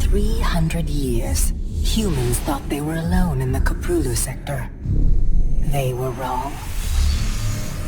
300 years, humans thought they were alone in the Koprulu sector. They were wrong.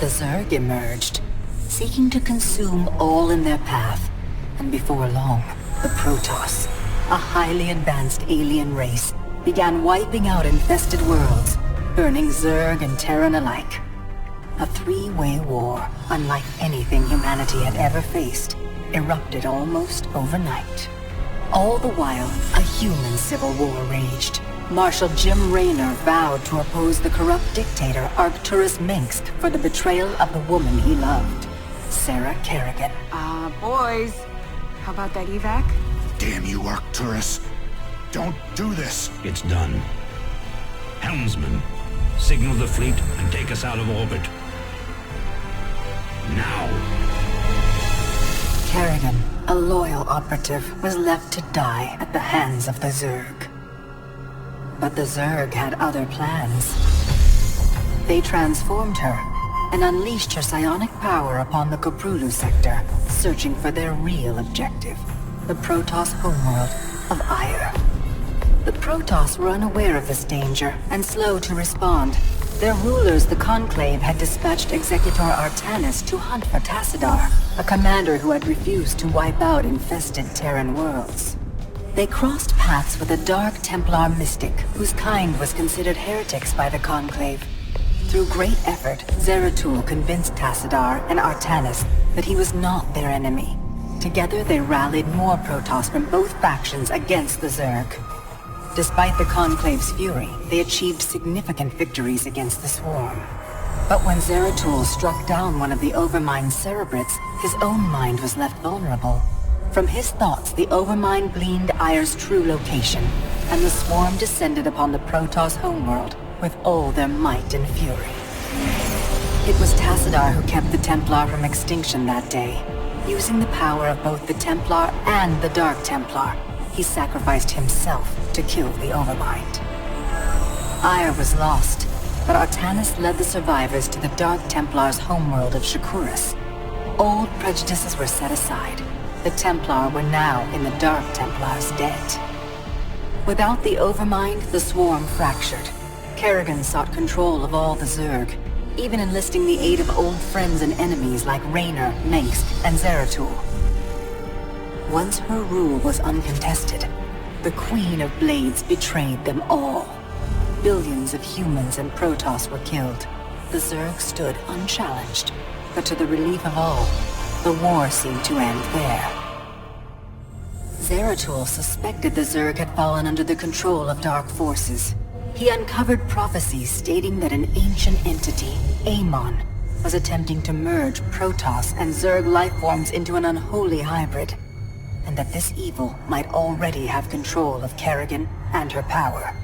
The Zerg emerged, seeking to consume all in their path, and before long, the Protoss, a highly advanced alien race, began wiping out infested worlds, burning Zerg and Terran alike. A three-way war, unlike anything humanity had ever faced, erupted almost overnight. All the while, a human civil war raged. Marshal Jim Raynor vowed to oppose the corrupt dictator Arcturus Minsk for the betrayal of the woman he loved, Sarah Kerrigan. Boys, how about that evac? Damn you, Arcturus. Don't do this. It's done. Helmsman, signal the fleet and take us out of orbit. Now! Kerrigan, a loyal operative, was left to die at the hands of the Zerg. But the Zerg had other plans. They transformed her and unleashed her psionic power upon the Koprulu sector, searching for their real objective, the Protoss homeworld of Aiur. The Protoss were unaware of this danger and slow to respond. Their rulers, the Conclave, had dispatched Executor Artanis to hunt for Tassadar, a commander who had refused to wipe out infested Terran worlds. They crossed paths with a Dark Templar mystic, whose kind was considered heretics by the Conclave. Through great effort, Zeratul convinced Tassadar and Artanis that he was not their enemy. Together they rallied more Protoss from both factions against the Zerg. Despite the Conclave's fury, they achieved significant victories against the Swarm. But when Zeratul struck down one of the Overmind Cerebrates, his own mind was left vulnerable. From his thoughts, the Overmind gleaned Aiur's true location, and the Swarm descended upon the Protoss homeworld with all their might and fury. It was Tassadar who kept the Templar from extinction that day. Using the power of both the Templar and the Dark Templar, he sacrificed himself to kill the Overmind. Aiur was lost, but Artanis led the survivors to the Dark Templar's homeworld of Shakuras. Old prejudices were set aside. The Templar were now in the Dark Templar's debt. Without the Overmind, the Swarm fractured. Kerrigan sought control of all the Zerg, even enlisting the aid of old friends and enemies like Raynor, Mengsk, and Zeratul. Once her rule was uncontested, the Queen of Blades betrayed them all. Billions of humans and Protoss were killed. The Zerg stood unchallenged, but to the relief of all, the war seemed to end there. Zeratul suspected the Zerg had fallen under the control of dark forces. He uncovered prophecies stating that an ancient entity, Amon, was attempting to merge Protoss and Zerg lifeforms into an unholy hybrid, and that this evil might already have control of Kerrigan and her power.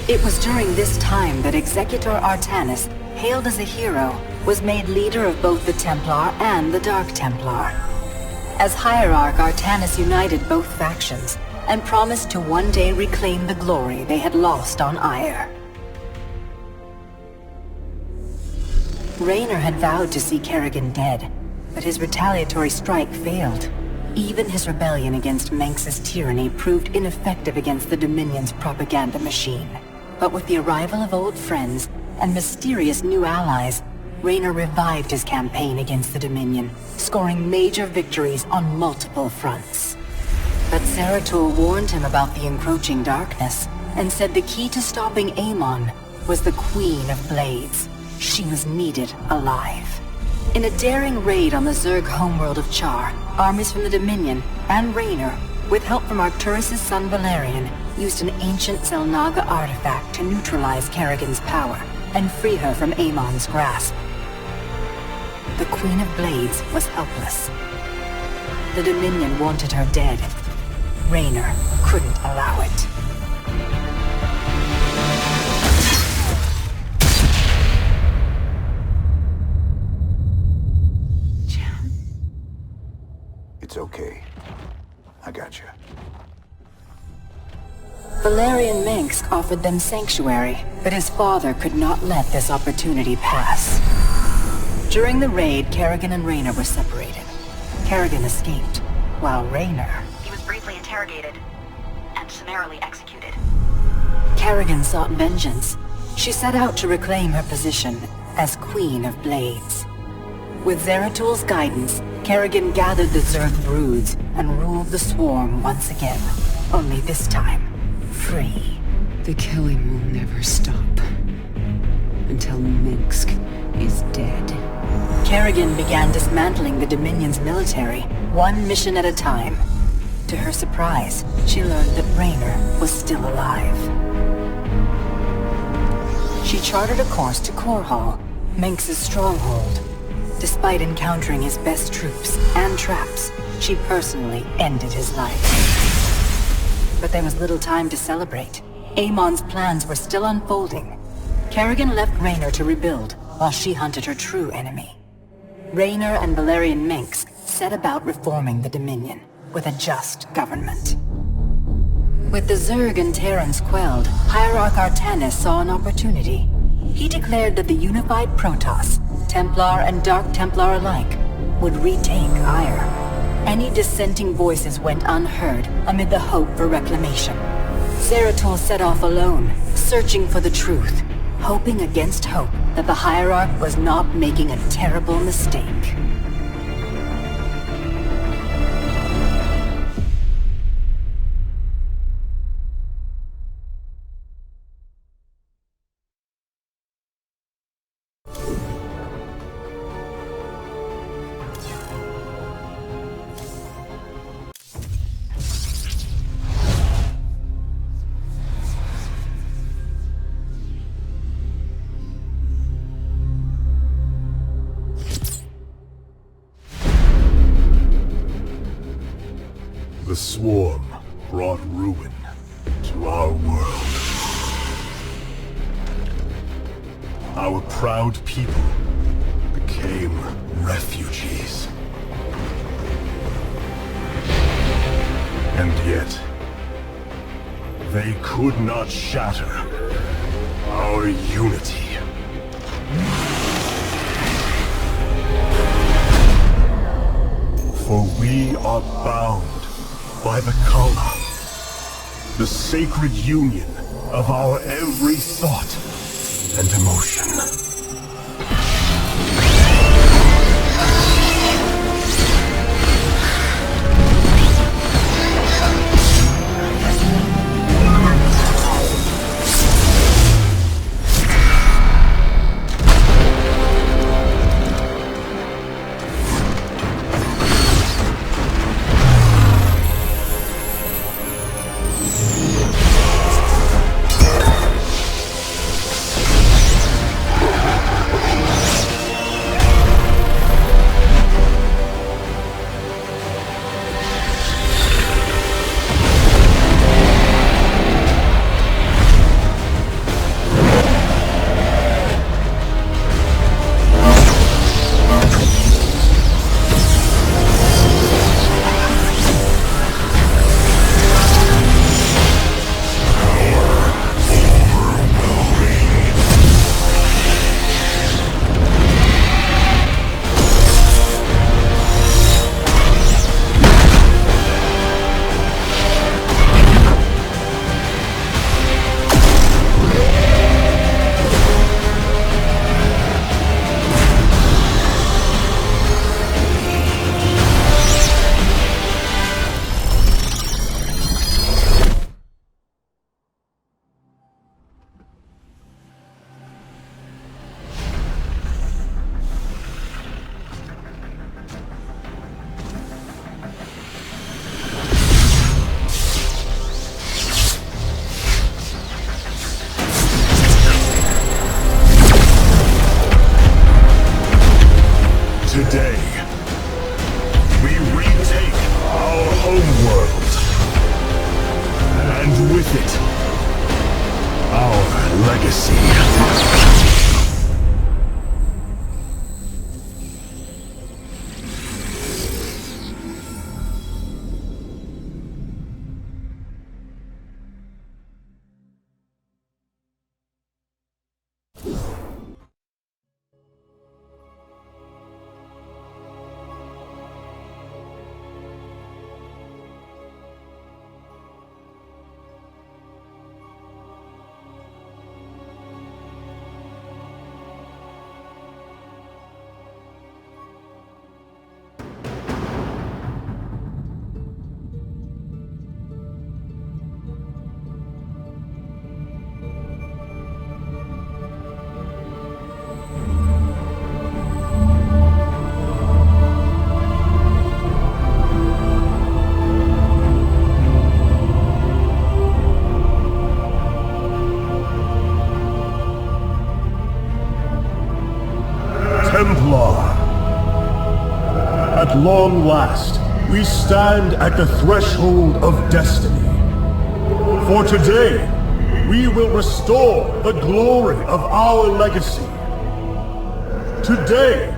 It was during this time that Executor Artanis, hailed as a hero, was made leader of both the Templar and the Dark Templar. As Hierarch, Artanis united both factions, and promised to one day reclaim the glory they had lost on Aiur. Raynor had vowed to see Kerrigan dead, but his retaliatory strike failed. Even his rebellion against Mengsk's tyranny proved ineffective against the Dominion's propaganda machine. But with the arrival of old friends and mysterious new allies, Raynor revived his campaign against the Dominion, scoring major victories on multiple fronts. But Zeratul warned him about the encroaching darkness, and said the key to stopping Amon was the Queen of Blades. She was needed alive. In a daring raid on the Zerg homeworld of Char, armies from the Dominion and Raynor, with help from Arcturus' son Valerian, used an ancient Zelnaga artifact to neutralize Kerrigan's power and free her from Amon's grasp. The Queen of Blades was helpless. The Dominion wanted her dead. Raynor couldn't allow it. It's okay. I got you. Valerian Mengsk offered them sanctuary, but his father could not let this opportunity pass. During the raid, Kerrigan and Raynor were separated. Kerrigan escaped, while Raynor... He was briefly interrogated and summarily executed. Kerrigan sought vengeance. She set out to reclaim her position as Queen of Blades. With Zeratul's guidance, Kerrigan gathered the Zerg broods and ruled the swarm once again. Only this time, free. The killing will never stop. Until Minsk is dead. Kerrigan began dismantling the Dominion's military, one mission at a time. To her surprise, she learned that Raynor was still alive. She charted a course to Korhal, Minsk's stronghold. Despite encountering his best troops and traps, she personally ended his life. But there was little time to celebrate. Amon's plans were still unfolding. Kerrigan left Raynor to rebuild, while she hunted her true enemy. Raynor and Valerian Minks set about reforming the Dominion, with a just government. With the Zerg and Terrans quelled, Hierarch Artanis saw an opportunity. He declared that the unified Protoss, Templar and Dark Templar alike, would retake Aiur. Any dissenting voices went unheard amid the hope for reclamation. Zeratul set off alone, searching for the truth, hoping against hope that the Hierarch was not making a terrible mistake. The swarm brought ruin to our world. Our proud people became refugees. And yet, they could not shatter our unity. For we are bound by the Kala, the sacred union of our every thought and emotion. Today, we retake our homeworld, and with it, our legacy. At long last, we stand at the threshold of destiny. For today, we will restore the glory of our legacy. Today,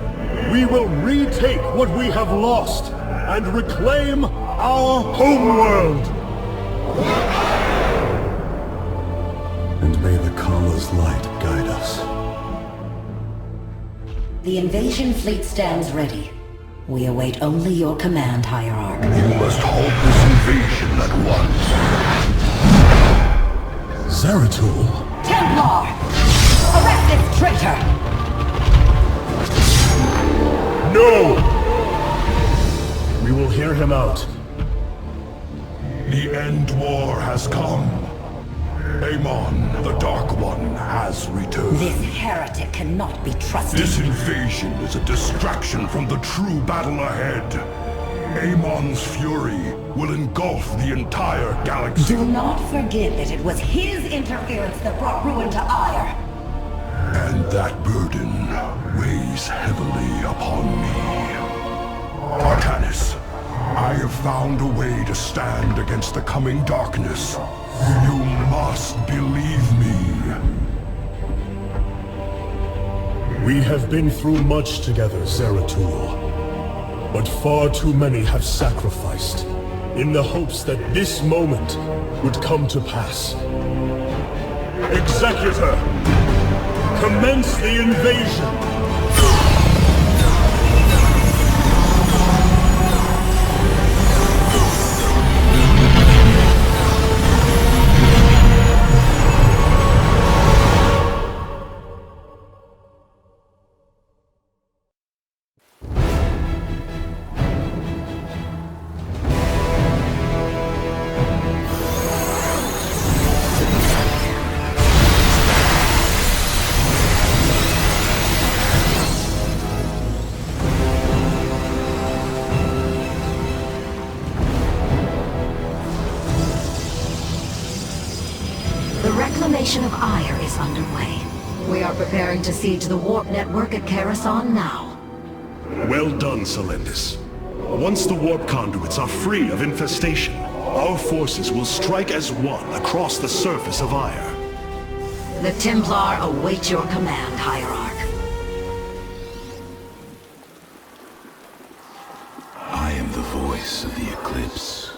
we will retake what we have lost and reclaim our homeworld. And may the Kala's light guide us. The invasion fleet stands ready. We await only your command, Hierarch. You must halt this invasion at once. Zeratul! Templar! Arrest this traitor! No! We will hear him out. The end war has come. Amon, the Dark One, has returned. This heretic cannot be trusted. This invasion is a distraction from the true battle ahead. Amon's fury will engulf the entire galaxy. Do not forget that it was his interference that brought ruin to Aiur. And that burden weighs heavily upon me. Artanis, I have found a way to stand against the coming darkness. You must believe me. We have been through much together, Zeratul. But far too many have sacrificed, in the hopes that this moment would come to pass. Executor! Commence the invasion! Of Aiur is underway. We are preparing to siege the warp network at Kerrigan now. Well done, Selendis. Once the warp conduits are free of infestation, our forces will strike as one across the surface of Aiur. The Templar await your command, Hierarch. I am the voice of the Eclipse.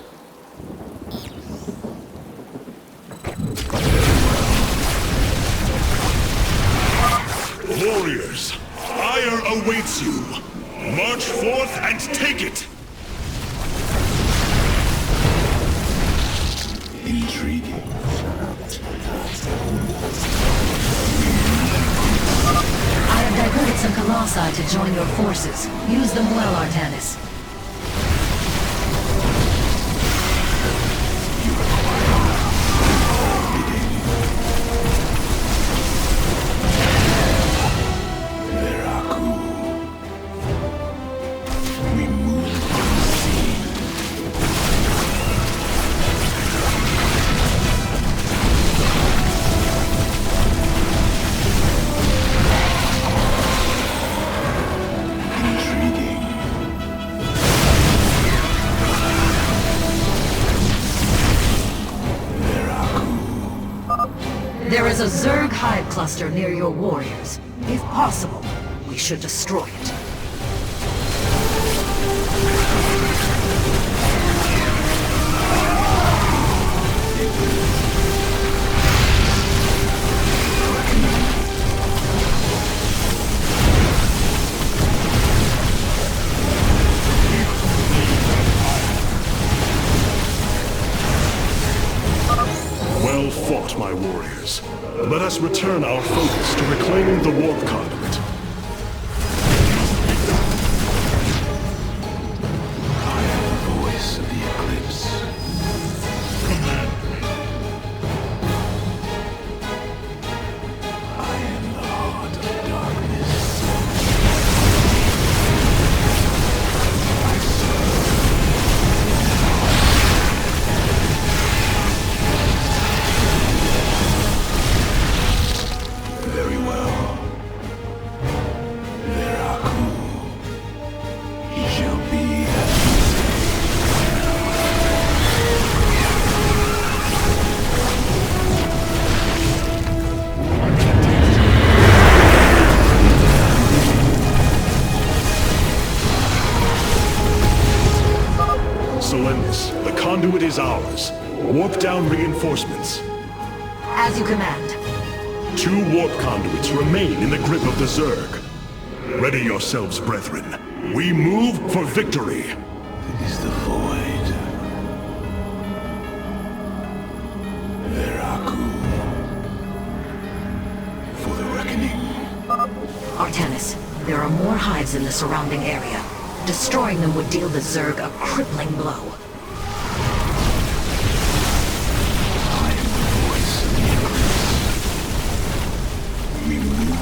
Warriors, Aiur awaits you. March forth and take it! Intriguing. I have diverted some Colossi to join your forces. Use them well, Artanis. There is a Zerg hive cluster near your warriors. If possible, we should destroy it. Well fought, my warriors. Let us return our focus to reclaiming the warp conduit. I am the voice of the Eclipse. I am the heart of darkness. I Very well. conduit is ours. Warp down reinforcements. As you command. 2 warp conduits remain in the grip of the Zerg. Ready yourselves, brethren. We move for victory. It is the void. Veraku. For the reckoning. Artanis, there are more hives in the surrounding area. Destroying them would deal the Zerg a crippling blow. I am the voice of the eclipse. We move.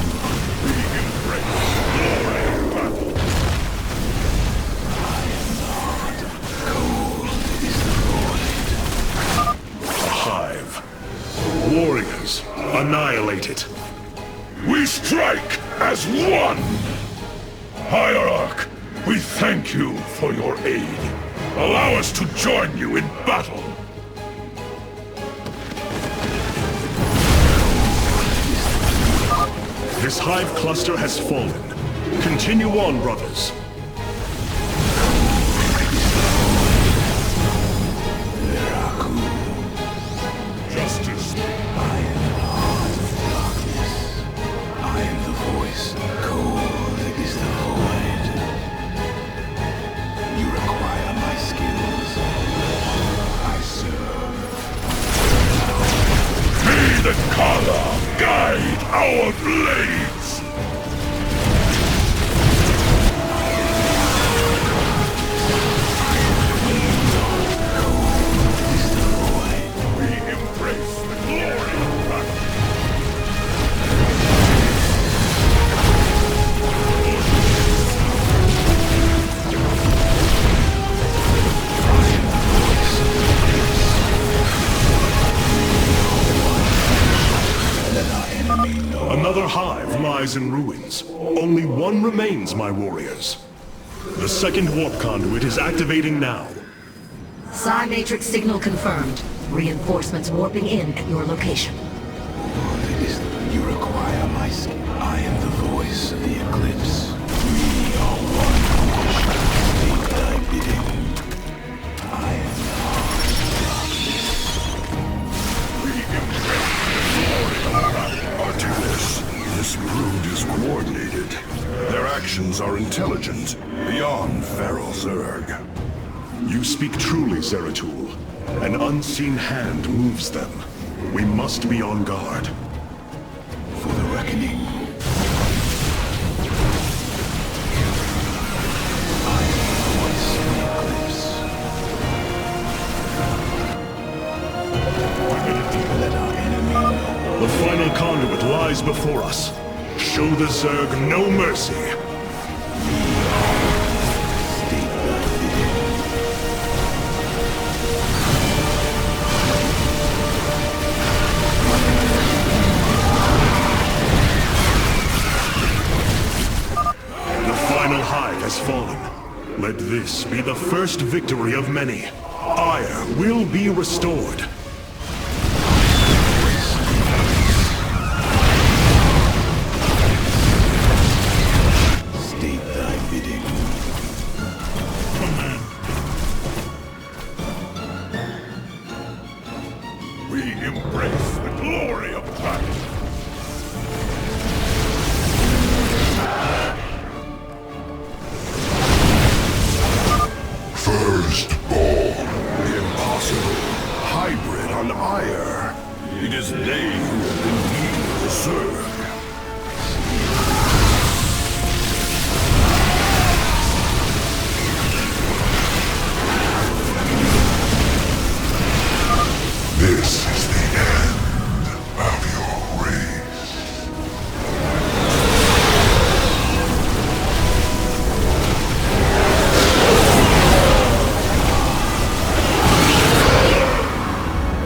We embrace glory and battle. I am the heart. Cold is the void. A hive. Warriors, annihilate it. We strike as one! Hierarch, we thank you for your aid. Allow us to join you in battle. This hive cluster has fallen. Continue on, brothers. Justice. I am the heart of darkness. I am the voice. Cold is the void. You require my skills. I serve. May the Kala guide our blades! We embrace the glory of battle. Another hive lies in ruins. Only one remains, my warriors. The second warp conduit is activating now. Psi Matrix signal confirmed. Reinforcements warping in at your location. You require my skill. I am the voice of the eclipse. We are one. State thy bidding. I am the heart of darkness. Artanis, this brood is coordinated. Their actions are intelligent, beyond feral Zerg. You speak truly, Zeratul. An unseen hand moves them. We must be on guard. For the reckoning. I am the voice of the eclipse. Let our enemy know. The final conduit lies before us. Show the Zerg no mercy. State thy bidding. The final hive has fallen. Let this be the first victory of many. Aiur will be restored. State thy bidding. We embrace the glory of battle. Firstborn. Impossible. Hybrid on Aiur. It is they who have been leading the Zerg. This is the end of your race.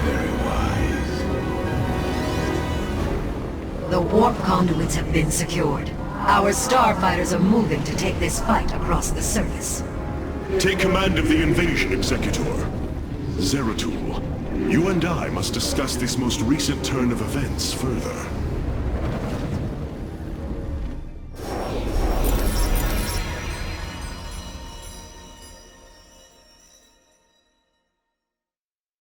Very wise. The warp conduits have been secured. Our starfighters are moving to take this fight across the surface. Take command of the invasion, Executor. Zeratul, you and I must discuss this most recent turn of events further.